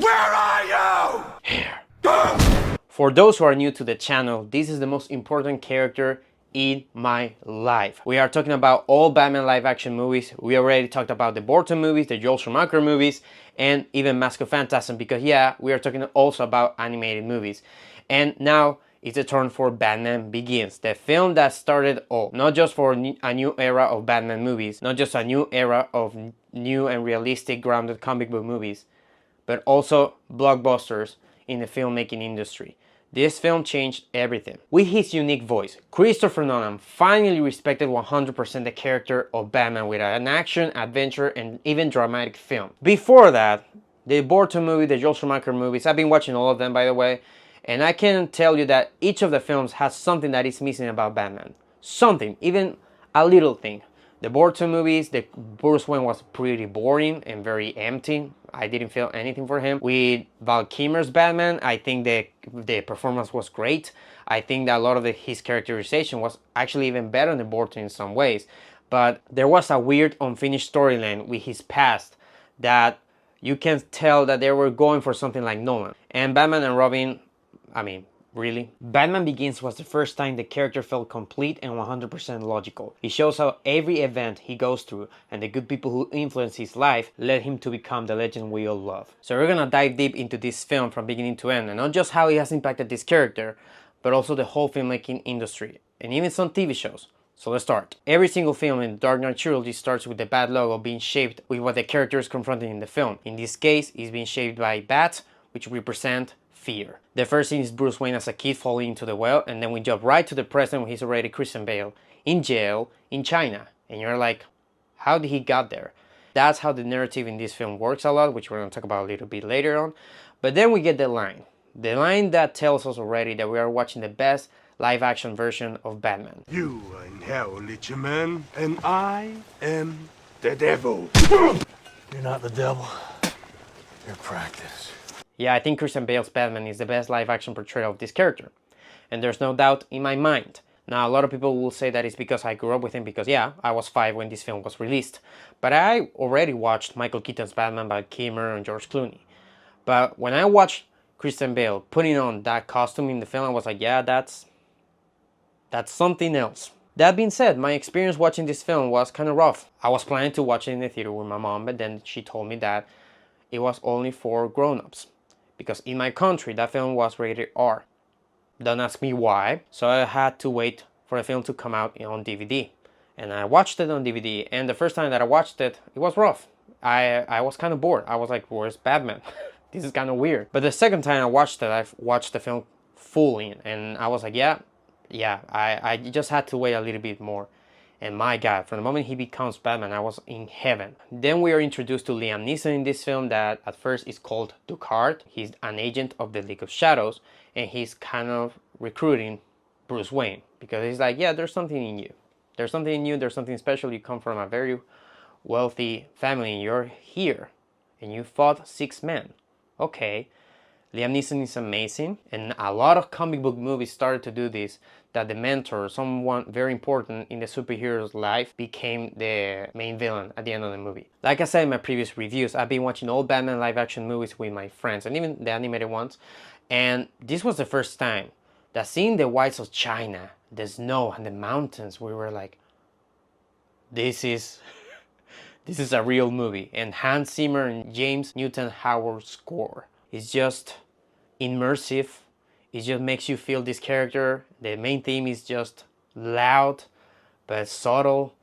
Where are you? Here. For those who are new to the channel, this is the most important character in my life. We are talking about all Batman live action movies. We already talked about the Burton movies, the Joel Schumacher movies, and even Mask of Phantasm, because yeah, we are talking also about animated movies. And now it's a turn for Batman Begins, the film that started all. Not just for a new era of Batman movies, not just a new era of new and realistic grounded comic book movies, but also blockbusters in the filmmaking industry. This film changed everything. With his unique voice, Christopher Nolan finally respected 100% the character of Batman with an action, adventure, and even dramatic film. Before that, the Burton movie, the Joel Schumacher movies, I've been watching all of them by the way, and I can tell you that each of the films has something that is missing about Batman. Something, even a little thing. The Burton movies, the Bruce Wayne was pretty boring and very empty. I didn't feel anything for him. With Val Kilmer's Batman, I think the performance was great. I think that a lot of his characterization was actually even better than Burton in some ways. But there was a weird unfinished storyline with his past that you can tell that they were going for something like Nolan. And Batman and Robin, I mean, really? Batman Begins was the first time the character felt complete and 100% logical. It shows how every event he goes through and the good people who influence his life led him to become the legend we all love. So we're gonna dive deep into this film from beginning to end, and not just how it has impacted this character, but also the whole filmmaking industry, and even some TV shows. So let's start. Every single film in the Dark Knight Trilogy starts with the Bat logo being shaped with what the character is confronting in the film. In this case, it's being shaped by bats, which represent fear. The first scene is Bruce Wayne as a kid falling into the well, and then we jump right to the present when he's already Christian Bale in jail in China. And you're like, how did he got there? That's how the narrative in this film works a lot, which we're going to talk about a little bit later on. But then we get the line that tells us already that we are watching the best live action version of Batman. You are in hell, Little Man, and I am the devil. You're not the devil. You're practice. Yeah, I think Christian Bale's Batman is the best live-action portrayal of this character. And there's no doubt in my mind. Now, a lot of people will say that it's because I grew up with him because, yeah, I was 5 when this film was released. But I already watched Michael Keaton's Batman by Kilmer and George Clooney. But when I watched Christian Bale putting on that costume in the film, I was like, yeah, that's something else. That being said, my experience watching this film was kind of rough. I was planning to watch it in the theater with my mom, but then she told me that it was only for grown-ups. Because in my country, that film was rated R. Don't ask me why. So I had to wait for the film to come out on DVD. And I watched it on DVD. And the first time that I watched it, it was rough. I was kind of bored. I was like, where's Batman? This is kind of weird. But the second time I watched it, I watched the film fully. And I was like, yeah, I just had to wait a little bit more. And my God, from the moment he becomes Batman, I was in heaven. Then we are introduced to Liam Neeson in this film that at first is called Ducard. He's an agent of the League of Shadows, and he's kind of recruiting Bruce Wayne. Because he's like, yeah, there's something in you. There's something in you, there's something special. You come from a very wealthy family, and you're here. And you fought 6 men. Okay. Liam Neeson is amazing, and a lot of comic book movies started to do this, that the mentor, someone very important in the superhero's life, became the main villain at the end of the movie. Like I said in my previous reviews, I've been watching all Batman live action movies with my friends, and even the animated ones, and this was the first time that seeing the whites of China, the snow and the mountains, we were like, this is a real movie. And Hans Zimmer and James Newton Howard's score is just immersive. It just makes you feel this character. The main theme is just loud but subtle,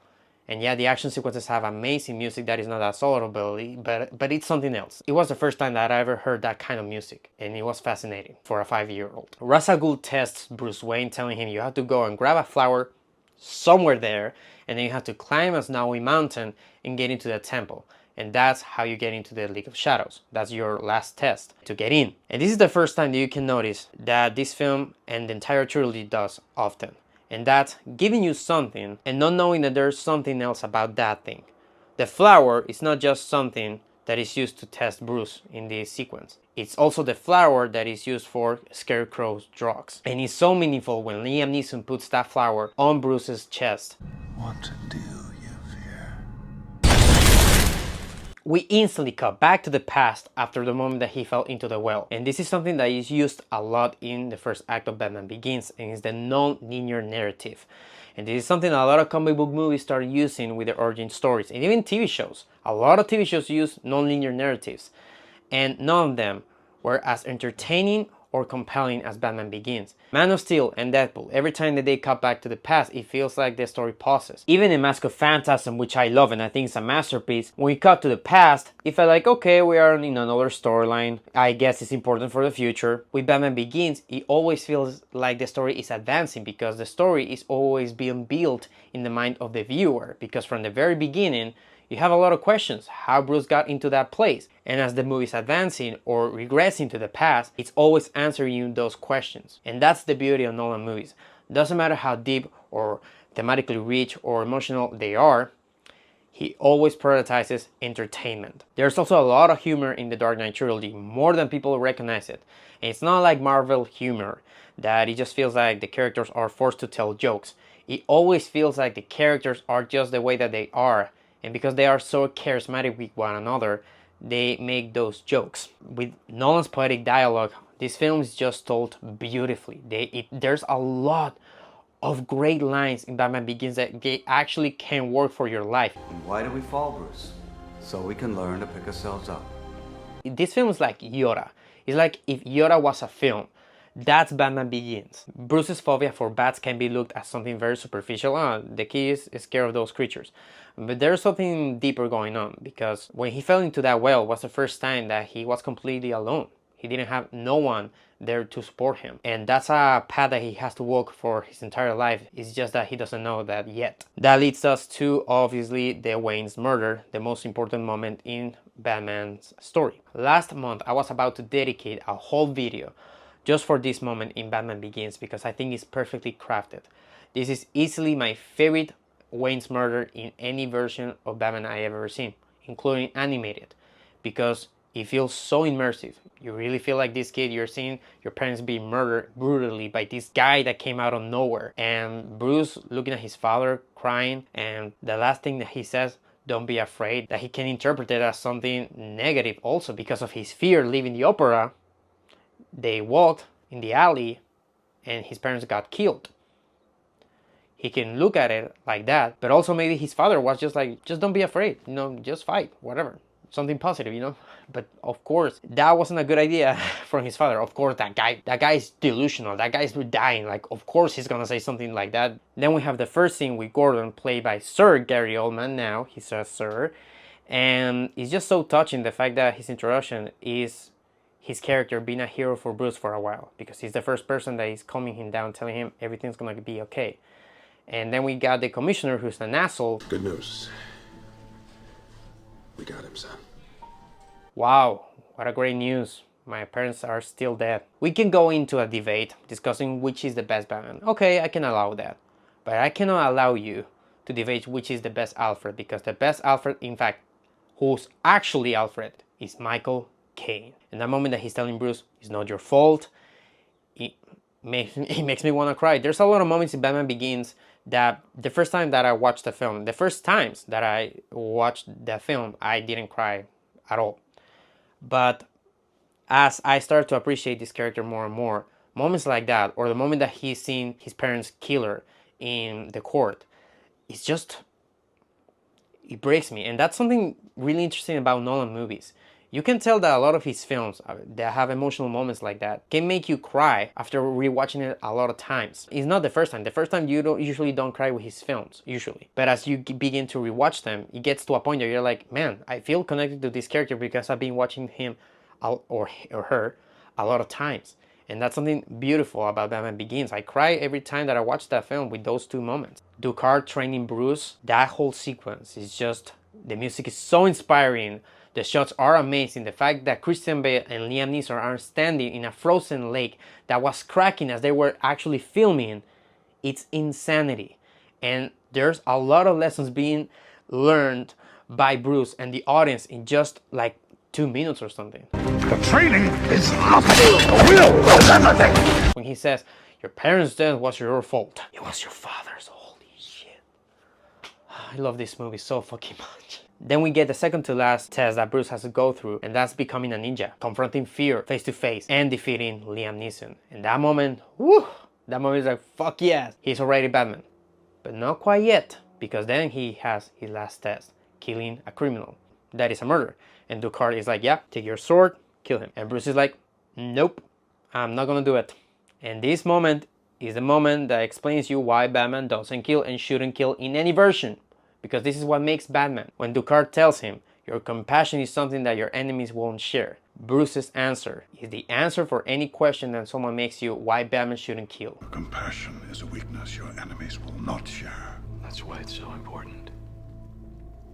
and yeah, the action sequences have amazing music that is not that subtle, but it's something else. It was the first time that I ever heard that kind of music, and it was fascinating for a 5-year-old. Ra's al Ghul tests Bruce Wayne, telling him you have to go and grab a flower somewhere there, and then you have to climb a snowy mountain and get into the temple. And that's how you get into the League of Shadows. That's your last test to get in. And this is the first time that you can notice that this film and the entire trilogy does often. And that's giving you something and not knowing that there's something else about that thing. The flower is not just something that is used to test Bruce in this sequence. It's also the flower that is used for Scarecrow's drugs. And it's so meaningful when Liam Neeson puts that flower on Bruce's chest. What do you fear? we instantly cut back to the past after the moment that he fell into the well. And this is something that is used a lot in the first act of Batman Begins, and it's the non-linear narrative. And this is something a lot of comic book movies started using with their origin stories, and even TV shows. A lot of TV shows use non-linear narratives, and none of them were as entertaining or compelling as Batman Begins. Man of Steel and Deadpool, every time that they cut back to the past, it feels like the story pauses. Even in Mask of Phantasm, which I love and I think it's a masterpiece, when we cut to the past, it felt like, okay, we are in another storyline. I guess it's important for the future. With Batman Begins, it always feels like the story is advancing because the story is always being built in the mind of the viewer. Because from the very beginning, you have a lot of questions, how Bruce got into that place. And as the movie is advancing or regressing to the past, it's always answering you those questions. And that's the beauty of Nolan movies. Doesn't matter how deep or thematically rich or emotional they are, he always prioritizes entertainment. There's also a lot of humor in the Dark Knight Trilogy, more than people recognize it. And it's not like Marvel humor, that it just feels like the characters are forced to tell jokes. It always feels like the characters are just the way that they are. And because they are so charismatic with one another, they make those jokes. With Nolan's poetic dialogue, this film is just told beautifully. There's a lot of great lines in Batman Begins that they actually can work for your life. And why do we fall, Bruce? So we can learn to pick ourselves up. This film is like Yoda. It's like if Yoda was a film. That's Batman Begins. Bruce's phobia for bats can be looked at something very superficial. The kid is scared of those creatures. But there's something deeper going on, because when he fell into that well was the first time that he was completely alone. He didn't have no one there to support him. And that's a path that he has to walk for his entire life. It's just that he doesn't know that yet. That leads us to, obviously, the Wayne's murder, the most important moment in Batman's story. Last month, I was about to dedicate a whole video just for this moment in Batman Begins, because I think it's perfectly crafted. This is easily my favorite Wayne's murder in any version of Batman I ever seen, including animated, because it feels so immersive. You really feel like this kid, you're seeing your parents being murdered brutally by this guy that came out of nowhere. And Bruce looking at his father crying, and the last thing that he says, don't be afraid, that he can interpret it as something negative also because of his fear leaving the opera. They walked in the alley and his parents got killed. He can look at it like that, but also maybe his father was just like, just don't be afraid, you know, just fight, whatever. Something positive, you know. But of course, that wasn't a good idea from his father. Of course, that guy is delusional. That guy is dying. Like, of course he's gonna say something like that. Then we have the first scene with Gordon, played by Sir Gary Oldman now. He says Sir. And it's just so touching, the fact that his introduction is his character being a hero for Bruce for a while, because he's the first person that is calming him down, telling him everything's gonna be okay. And then we got the commissioner, who's an asshole. Good news. We got him, son. Wow, what a great news. My parents are still dead. We can go into a debate discussing which is the best Batman. Okay, I can allow that. But I cannot allow you to debate which is the best Alfred, because the best Alfred, in fact, who's actually Alfred, is Michael Caine. And that moment that he's telling Bruce, it's not your fault, it makes me want to cry. There's a lot of moments in Batman Begins that the first time that I watched the film, the first times that I watched the film, I didn't cry at all. But as I started to appreciate this character more and more, moments like that, or the moment that he's seen his parents' killer in the court, it's just, it breaks me. And that's something really interesting about Nolan movies. You can tell that a lot of his films that have emotional moments like that can make you cry after rewatching it a lot of times. It's not the first time. The first time you usually don't cry with his films, usually. But as you begin to rewatch them, it gets to a point where you're like, man, I feel connected to this character because I've been watching him or her a lot of times. And that's something beautiful about Batman Begins. I cry every time that I watch that film with those two moments. Ducard training Bruce, that whole sequence is just, the music is so inspiring. The shots are amazing. The fact that Christian Bale and Liam Neeson are standing in a frozen lake that was cracking as they were actually filming, it's insanity. And there's a lot of lessons being learned by Bruce and the audience in just like 2 minutes or something. The training is happening. The will is everything. When he says, your parents' death was your fault, it was your father's. Holy shit. I love this movie so fucking much. Then we get the second to last test that Bruce has to go through, and that's becoming a ninja, confronting fear face to face, and defeating Liam Neeson. And that moment, whoo! That moment is like, fuck yes, he's already Batman. But not quite yet, because then he has his last test, killing a criminal. That is a murder. And Ducard is like, yeah, take your sword, kill him. And Bruce is like, nope, I'm not gonna do it. And this moment is the moment that explains you why Batman doesn't kill and shouldn't kill in any version. Because this is what makes Batman. When Ducard tells him, your compassion is something that your enemies won't share. Bruce's answer is the answer for any question that someone makes you why Batman shouldn't kill. Compassion is a weakness your enemies will not share. That's why it's so important.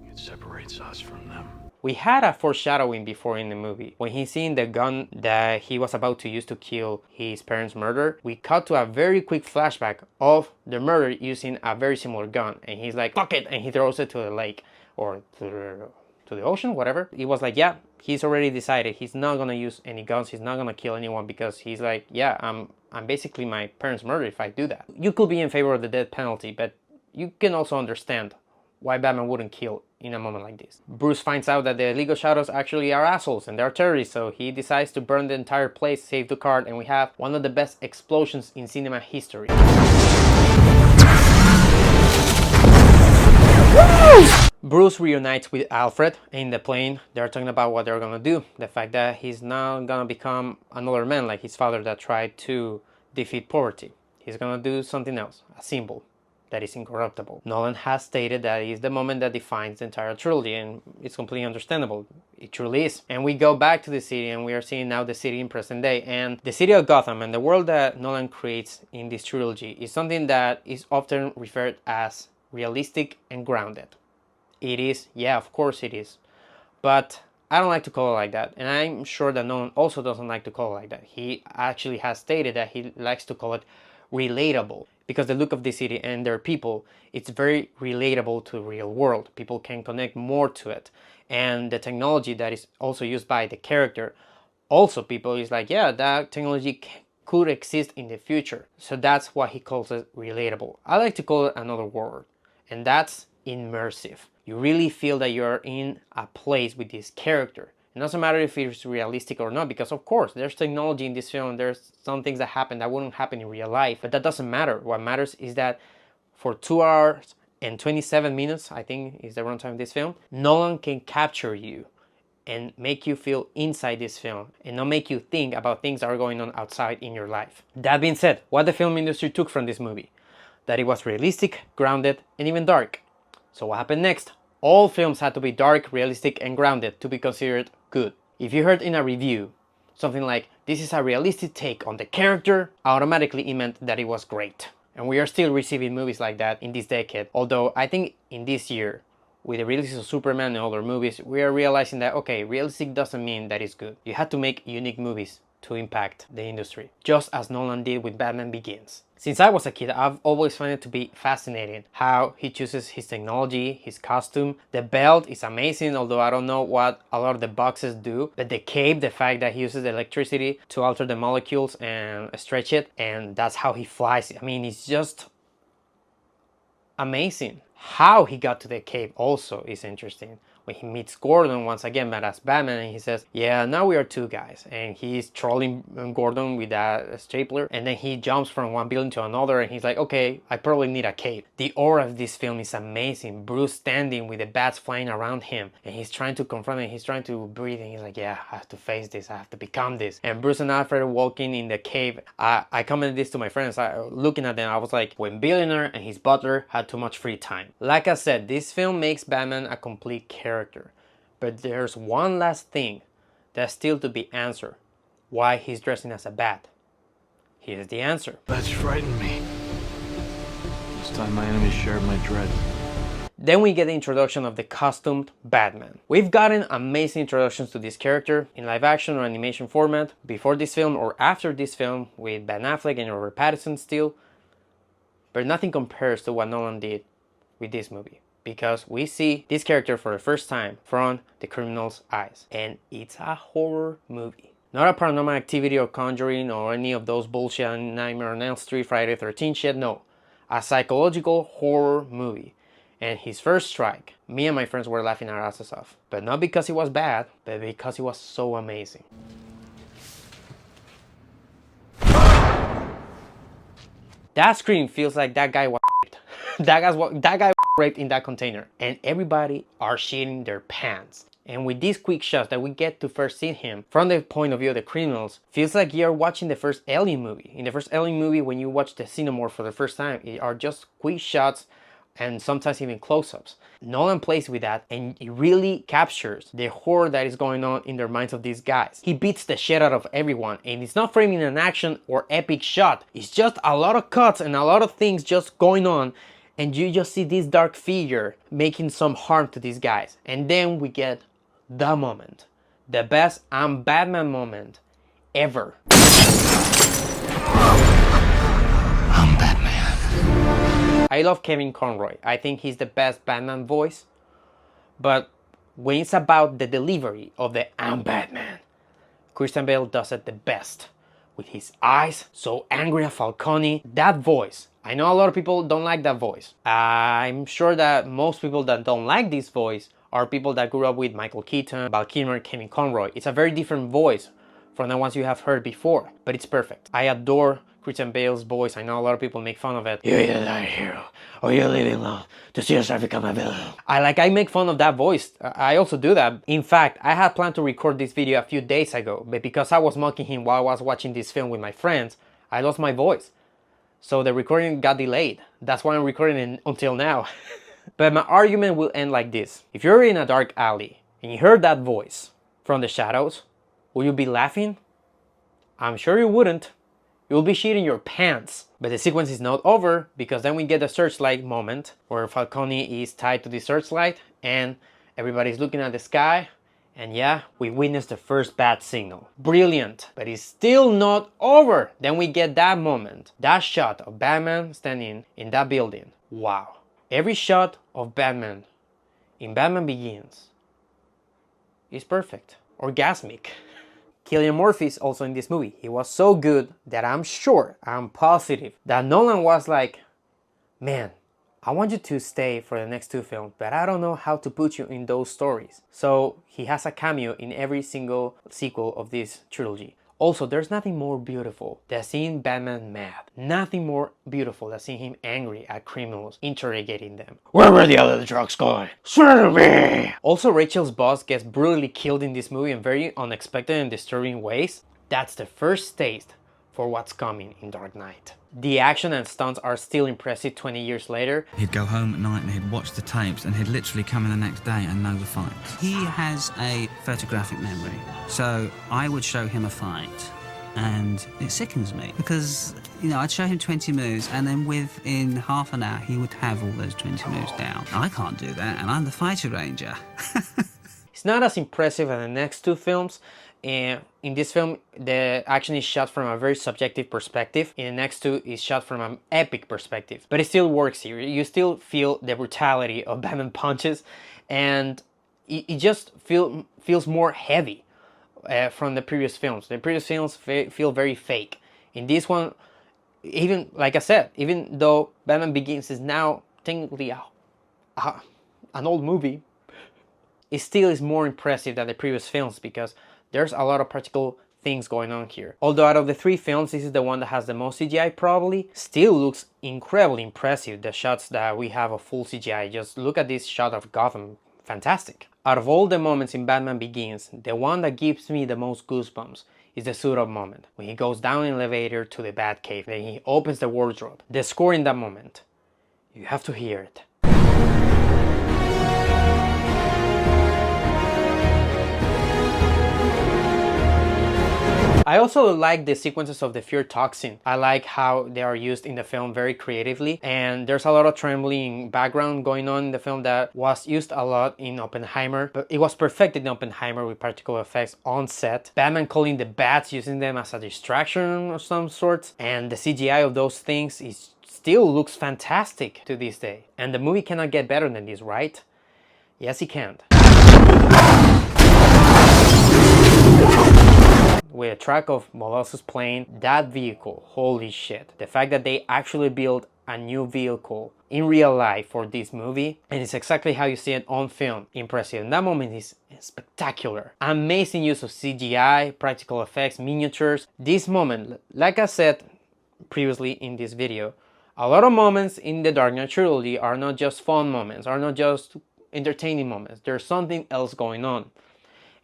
It separates us from them. We had a foreshadowing before in the movie. When he's seeing the gun that he was about to use to kill his parents' murder, we cut to a very quick flashback of the murder using a very similar gun. And he's like, fuck it! And he throws it to the lake or to the ocean, whatever. He was like, yeah, he's already decided he's not gonna use any guns. He's not gonna kill anyone because he's like, yeah, I'm basically my parents' murder if I do that. You could be in favor of the death penalty, but you can also understand why Batman wouldn't kill in a moment like this. Bruce finds out that the League of Shadows actually are assholes and they're terrorists, so he decides to burn the entire place, save Ducard, and we have one of the best explosions in cinema history. Bruce reunites with Alfred in the plane. They're talking about what they're gonna do. The fact that he's not gonna become another man like his father that tried to defeat poverty. He's gonna do something else, a symbol that is incorruptible. Nolan has stated that is the moment that defines the entire trilogy, and it's completely understandable. It truly is. And we go back to the city, and we are seeing now the city in present day. And the city of Gotham and the world that Nolan creates in this trilogy is something that is often referred as realistic and grounded. It is, yeah, of course it is. But I don't like to call it like that. And I'm sure that Nolan also doesn't like to call it like that. He actually has stated that he likes to call it relatable, because the look of the city and their people, it's very relatable to the real world. People can connect more to it. And the technology that is also used by the character, also people is like, yeah, that technology could exist in the future. So that's why he calls it relatable. I like to call it another word, and that's immersive. You really feel that you're in a place with this character. It doesn't matter if it's realistic or not, because of course there's technology in this film, there's some things that happen that wouldn't happen in real life, but that doesn't matter. What matters is that for 2 hours and 27 minutes, I think is the runtime of this film, Nolan can capture you and make you feel inside this film and not make you think about things that are going on outside in your life. That being said, what the film industry took from this movie, that it was realistic, grounded, and even dark. So what happened next? All films had to be dark, realistic, and grounded to be considered good. If you heard in a review something like, this is a realistic take on the character, automatically it meant that it was great. And we are still receiving movies like that in this decade. Although I think in this year, with the release of Superman and other movies, we are realizing that, okay, realistic doesn't mean that it's good. You had to make unique movies to impact the industry, just as Nolan did with Batman Begins. Since I was a kid, I've always found it to be fascinating how he chooses his technology, his costume. The belt is amazing, although I don't know what a lot of the boxes do. But the cape, the fact that he uses the electricity to alter the molecules and stretch it, and that's how he flies. I mean, it's just amazing. How he got to the cape also is interesting. When he meets Gordon once again, but as Batman, and he says, yeah, now we are two guys. And he's trolling Gordon with that stapler. And then he jumps from one building to another and he's like, okay, I probably need a cape. The aura of this film is amazing. Bruce standing with the bats flying around him. And he's trying to confront it. He's trying to breathe. And he's like, yeah, I have to face this. I have to become this. And Bruce and Alfred walking in the cave. I commented this to my friends. Looking at them, I was like, when Billionaire and his butler had too much free time. Like I said, this film makes Batman a complete character. But there's one last thing that's still to be answered. Why he's dressing as a bat. Here's the answer. Bats frighten me. This time my enemies shared my dread. Then we get the introduction of the costumed Batman. We've gotten amazing introductions to this character in live action or animation format, before this film or after this film with Ben Affleck and Robert Pattinson still. But nothing compares to what Nolan did with this movie. Because we see this character for the first time from the criminal's eyes. And it's a horror movie. Not a Paranormal Activity or Conjuring or any of those bullshit Nightmare on Elm Street, Friday the 13th shit, no. A psychological horror movie. And his first strike, me and my friends were laughing our asses off. But not because it was bad, but because it was so amazing. That scream feels like that guy was raped. that guy was raped in that container. And everybody are shitting their pants. And with these quick shots that we get to first see him from the point of view of the criminals, feels like you're watching the first Alien movie. In the first Alien movie, when you watch the Xenomorph for the first time, it are just quick shots and sometimes even close-ups. Nolan plays with that and he really captures the horror that is going on in their minds of these guys. He beats the shit out of everyone, and it's not framing an action or epic shot. It's just a lot of cuts and a lot of things just going on, and you just see this dark figure making some harm to these guys. And then we get the moment. The best I'm Batman moment ever. I'm Batman. I love Kevin Conroy. I think he's the best Batman voice. But when it's about the delivery of the I'm Batman, Christian Bale does it the best. With his eyes so angry at Falcone. That voice. I know a lot of people don't like that voice. I'm sure that most people that don't like this voice are people that grew up with Michael Keaton, Val Kilmer, Kevin Conroy. It's a very different voice from the ones you have heard before, but it's perfect. I adore Christian Bale's voice. I know a lot of people make fun of it. You're either a hero or you're living long to see yourself become a villain. I make fun of that voice. I also do that. In fact, I had planned to record this video a few days ago, but because I was mocking him while I was watching this film with my friends, I lost my voice. So the recording got delayed. That's why I'm recording it until now. But my argument will end like this. If you're in a dark alley and you heard that voice from the shadows, will you be laughing? I'm sure you wouldn't. You'll be shitting your pants. But the sequence is not over, because then we get the searchlight moment where Falcone is tied to the searchlight and everybody's looking at the sky. And yeah, we witness the first bat signal. Brilliant, but it's still not over. Then we get that moment, that shot of Batman standing in that building. Wow. Every shot of Batman in Batman Begins is perfect, orgasmic. Cillian Murphy is also in this movie. He was so good that I'm positive that Nolan was like, man, I want you to stay for the next two films, but I don't know how to put you in those stories. So he has a cameo in every single sequel of this trilogy. Also, there's nothing more beautiful than seeing Batman mad. Nothing more beautiful than seeing him angry at criminals, interrogating them. Where were the other trucks going? Swear to me! Also, Rachel's boss gets brutally killed in this movie in very unexpected and disturbing ways. That's the first taste for what's coming in Dark Knight. The action and stunts are still impressive 20 years later. He'd go home at night and he'd watch the tapes and he'd literally come in the next day and know the fights. He has a photographic memory, so I would show him a fight and it sickens me because, you know, I'd show him 20 moves and then within half an hour he would have all those 20 moves down. I can't do that and I'm the fighter ranger. It's not as impressive as the next two films. In this film, the action is shot from a very subjective perspective. In the next two, it's shot from an epic perspective. But it still works here. You still feel the brutality of Batman punches, and it just feels more heavy from the previous films. The previous films feel very fake. In this one, even like I said, even though Batman Begins is now technically an old movie, it still is more impressive than the previous films because there's a lot of practical things going on here. Although out of the three films, this is the one that has the most CGI probably, still looks incredibly impressive. The shots that we have of full CGI, just look at this shot of Gotham, fantastic. Out of all the moments in Batman Begins, the one that gives me the most goosebumps is the suit up moment. When he goes down in the elevator to the Batcave, then he opens the wardrobe. The score in that moment, you have to hear it. I also like the sequences of the Fear Toxin. I like how they are used in the film very creatively, and there's a lot of trembling background going on in the film that was used a lot in Oppenheimer, but it was perfected in Oppenheimer with practical effects on set. Batman calling the bats, using them as a distraction of some sort, and the CGI of those things still looks fantastic to this day. And the movie cannot get better than this, right? Yes, it can. With a track of Molossus plane, that vehicle, holy shit. The fact that they actually built a new vehicle in real life for this movie, and it's exactly how you see it on film. Impressive. And that moment is spectacular. Amazing use of CGI, practical effects, miniatures. This moment, like I said previously in this video, a lot of moments in the Dark Knight Trilogy are not just fun moments, are not just entertaining moments. There's something else going on.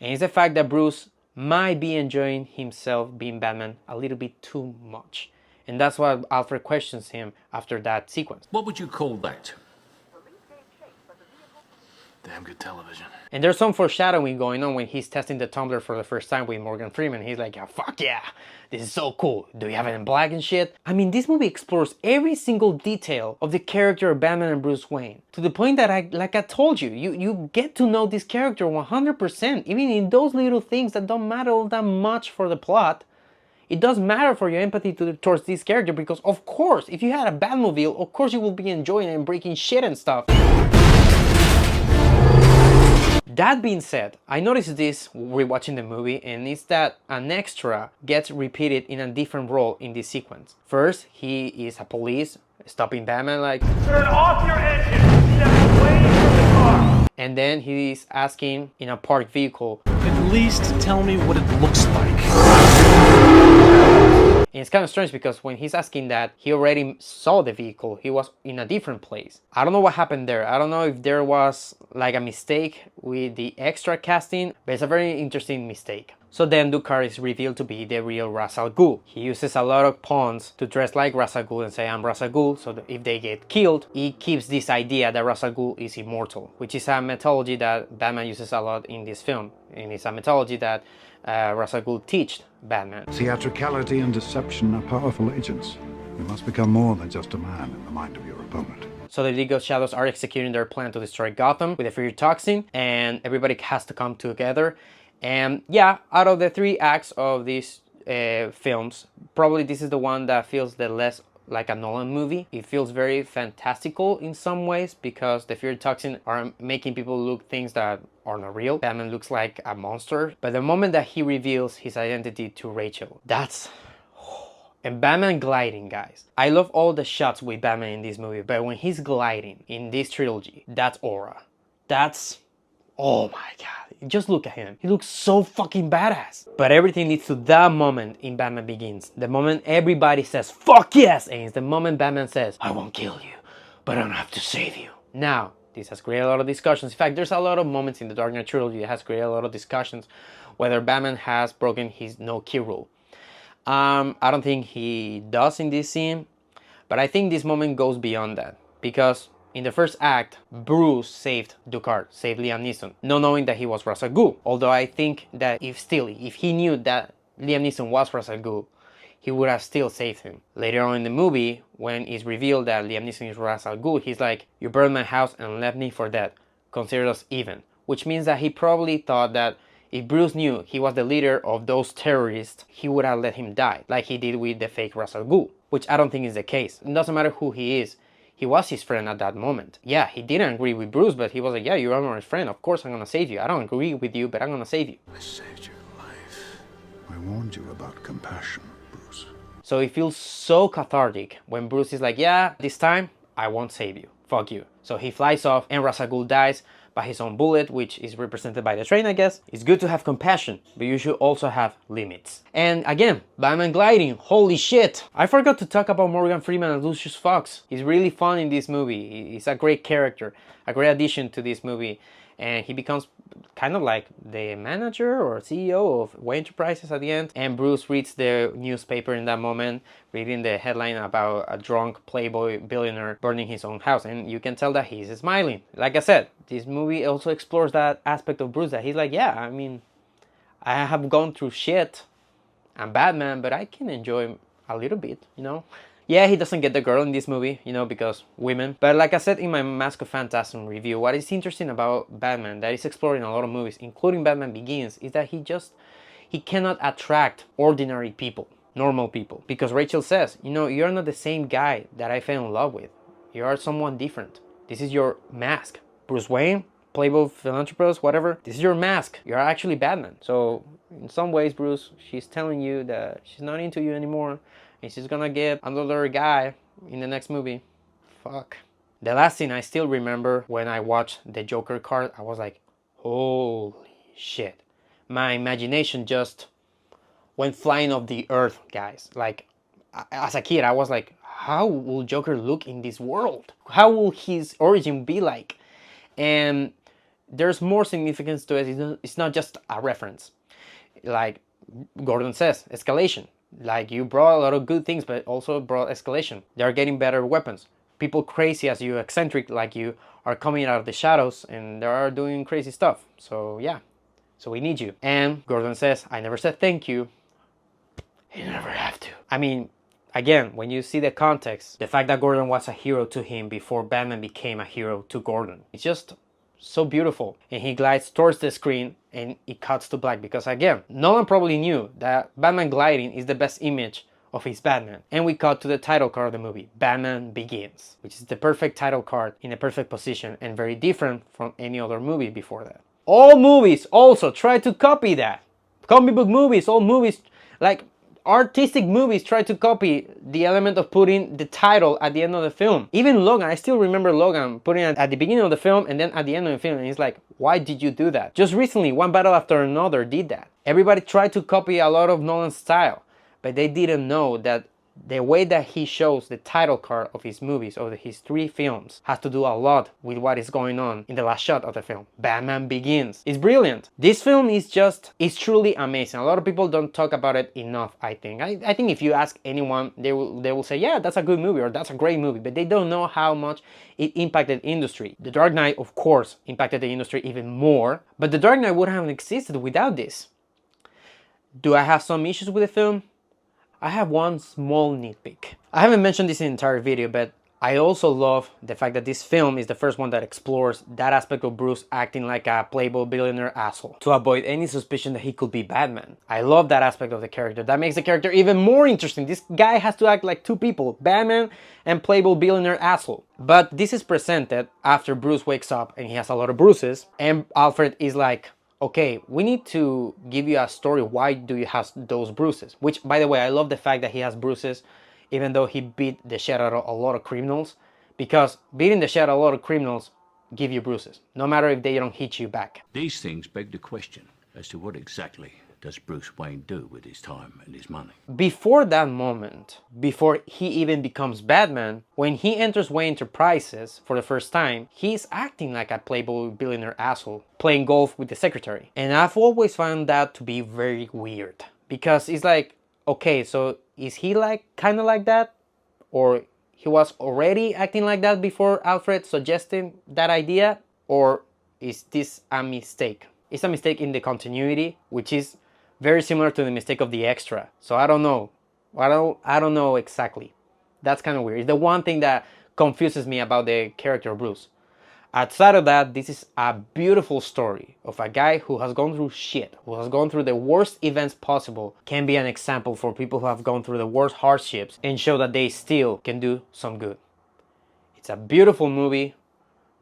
And it's the fact that Bruce might be enjoying himself being Batman a little bit too much. And that's why Alfred questions him after that sequence. What would you call that? Damn good television. And there's some foreshadowing going on when he's testing the tumbler for the first time with Morgan Freeman. He's like, yeah, fuck yeah, this is so cool. Do you have it in black and shit? I mean, this movie explores every single detail of the character of Batman and Bruce Wayne. To the point that, like I told you, you get to know this character 100%, even in those little things that don't matter all that much for the plot. It does matter for your empathy towards this character because, of course, if you had a Batmobile, of course you will be enjoying it and breaking shit and stuff. That being said, I noticed this rewatching the movie, and it's that an extra gets repeated in a different role in this sequence. First, he is a police stopping Batman like, "Turn off your engine! Step away from the car!" And then he is asking in a parked vehicle, "At least tell me what it looks like." And it's kind of strange because when he's asking that, he already saw the vehicle. He was in a different place. I don't know what happened there. I don't know if there was like a mistake with the extra casting, but it's a very interesting mistake. So then Ducard is revealed to be the real Ra's al Ghul. He uses a lot of pawns to dress like Ra's al Ghul and say, I'm Ra's al Ghul, so that if they get killed, he keeps this idea that Ra's al Ghul is immortal, which is a mythology that Batman uses a lot in this film. And it's a mythology that Ra's al Ghul taught Batman. Theatricality and deception are powerful agents. You must become more than just a man in the mind of your opponent. So the League of Shadows are executing their plan to destroy Gotham with the Fear Toxin, and everybody has to come together. And yeah, out of the 3 acts of these films, probably this is the one that feels the less like a Nolan movie. It feels very fantastical in some ways because the Fear Toxin are making people look things that are not real. Batman looks like a monster. But the moment that he reveals his identity to Rachel, that's... And Batman gliding, guys. I love all the shots with Batman in this movie, but when he's gliding in this trilogy, that's aura. That's... oh my god, just look at him. He looks so fucking badass. But everything leads to that moment in Batman Begins. The moment everybody says, fuck yes! And it's the moment Batman says, I won't kill you, but I don't have to save you. Now, this has created a lot of discussions. In fact, there's a lot of moments in the Dark Knight Trilogy that has created a lot of discussions whether Batman has broken his no-kill rule. I don't think he does in this scene, but I think this moment goes beyond that. Because in the first act, Bruce saved Ducard, saved Liam Neeson, not knowing that he was Ra's al Ghul. Although I think that if he knew that Liam Neeson was Ra's al Ghul, he would have still saved him. Later on in the movie, when it's revealed that Liam Neeson is Ra's al Ghul, he's like, you burned my house and left me for dead. Consider us even. Which means that he probably thought that if Bruce knew he was the leader of those terrorists, he would have let him die, like he did with the fake Ra's al Ghul. Which I don't think is the case. It doesn't matter who he is. He was his friend at that moment. Yeah, he didn't agree with Bruce, but he was like, yeah, you are my friend. Of course I'm gonna save you. I don't agree with you, but I'm gonna save you. I saved your life. I warned you about compassion, Bruce. So it feels so cathartic when Bruce is like, yeah, this time I won't save you. Fuck you. So he flies off and Ra's al Ghul dies by his own bullet, which is represented by the train, I guess. It's good to have compassion, but you should also have limits. And again, Batman gliding, holy shit! I forgot to talk about Morgan Freeman and Lucius Fox. He's really fun in this movie. He's a great character, a great addition to this movie. And he becomes kind of like the manager or CEO of Wayne Enterprises at the end. And Bruce reads the newspaper in that moment, reading the headline about a drunk playboy billionaire burning his own house. And you can tell that he's smiling. Like I said, this movie also explores that aspect of Bruce that he's like, yeah, I mean, I have gone through shit. I'm Batman, but I can enjoy a little bit, you know? Yeah, he doesn't get the girl in this movie, you know, because women. But like I said in my Mask of Phantasm review, what is interesting about Batman that is explored in a lot of movies, including Batman Begins, is that he cannot attract ordinary people, normal people. Because Rachel says, you know, you're not the same guy that I fell in love with. You are someone different. This is your mask. Bruce Wayne, playboy philanthropist, whatever. This is your mask. You're actually Batman. So in some ways, Bruce, she's telling you that she's not into you anymore. And she's gonna get another guy in the next movie. Fuck. The last scene I still remember when I watched the Joker card, I was like, holy shit. My imagination just went flying off the earth, guys. Like, as a kid, I was like, how will Joker look in this world? How will his origin be like? And there's more significance to it. It's not just a reference. Like Gordon says, escalation. Like, you brought a lot of good things, but also brought escalation. They're getting better weapons. People crazy as you, eccentric like you, are coming out of the shadows and they are doing crazy stuff. So yeah, so we need you. And Gordon says, I never said thank you. You never have to. I mean, again, when you see the context, the fact that Gordon was a hero to him before Batman became a hero to Gordon, it's just so beautiful. And he glides towards the screen and it cuts to black because, again, no one probably knew that Batman gliding is the best image of his Batman. And we cut to the title card of the movie, Batman Begins, which is the perfect title card in a perfect position and very different from any other movie before that. All movies also try to copy that. Comic book movies, all movies, like artistic movies, try to copy the element of putting the title at the end of the film. Even Logan, I still remember Logan putting it at the beginning of the film and then at the end of the film, and it's like, why did you do that? Just recently, One Battle After Another did that. Everybody tried to copy a lot of Nolan's style, but they didn't know that the way that he shows the title card of his movies, of his 3 films, has to do a lot with what is going on in the last shot of the film. Batman Begins. It's brilliant. This film is truly amazing. A lot of people don't talk about it enough, I think. I think if you ask anyone, they will say, yeah, that's a good movie or that's a great movie, but they don't know how much it impacted industry. The Dark Knight, of course, impacted the industry even more, but The Dark Knight wouldn't have existed without this. Do I have some issues with the film? I have one small nitpick. I haven't mentioned this in the entire video, but I also love the fact that this film is the first one that explores that aspect of Bruce acting like a playboy billionaire asshole to avoid any suspicion that he could be Batman. I love that aspect of the character. That makes the character even more interesting. This guy has to act like 2 people, Batman and playboy billionaire asshole. But this is presented after Bruce wakes up and he has a lot of bruises, and Alfred is like, okay, we need to give you a story. Why do you have those bruises? Which, by the way, I love the fact that he has bruises even though he beat the shit out of a lot of criminals, because beating the shit out of a lot of criminals give you bruises, no matter if they don't hit you back. These things beg the question as to what exactly does Bruce Wayne do with his time and his money. Before that moment, before he even becomes Batman, when he enters Wayne Enterprises for the first time, he's acting like a playboy billionaire asshole, playing golf with the secretary. And I've always found that to be very weird, because it's like, okay, so is he like kind of like that? Or he was already acting like that before Alfred suggested that idea? Or is this a mistake? It's a mistake in the continuity, which is very similar to the mistake of the extra. So I don't know. I don't know exactly. That's kind of weird. It's the one thing that confuses me about the character of Bruce. Outside of that, this is a beautiful story of a guy who has gone through shit, who has gone through the worst events possible, can be an example for people who have gone through the worst hardships and show that they still can do some good. It's a beautiful movie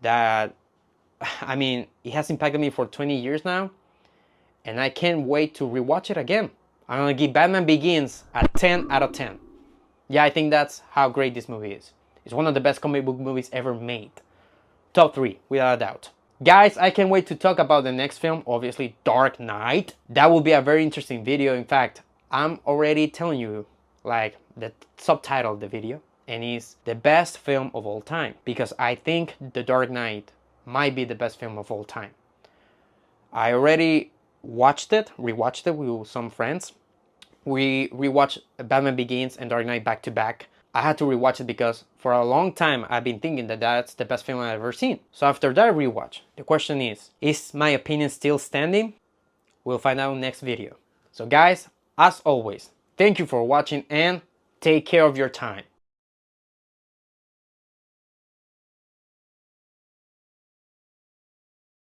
that, I mean, it has impacted me for 20 years now, and I can't wait to rewatch it again. I'm gonna give Batman Begins a 10 out of 10. Yeah, I think that's how great this movie is. It's one of the best comic book movies ever made. Top 3, without a doubt. Guys, I can't wait to talk about the next film, obviously Dark Knight. That will be a very interesting video. In fact, I'm already telling you, like, the subtitle of the video, and it's the best film of all time, because I think The Dark Knight might be the best film of all time. I already watched it, rewatched it with some friends. We rewatched Batman Begins and Dark Knight back to back. I had to rewatch it because for a long time I've been thinking that that's the best film I've ever seen. So after that rewatch, the question is my opinion still standing? We'll find out in the next video. So guys, as always, thank you for watching and take care of your time.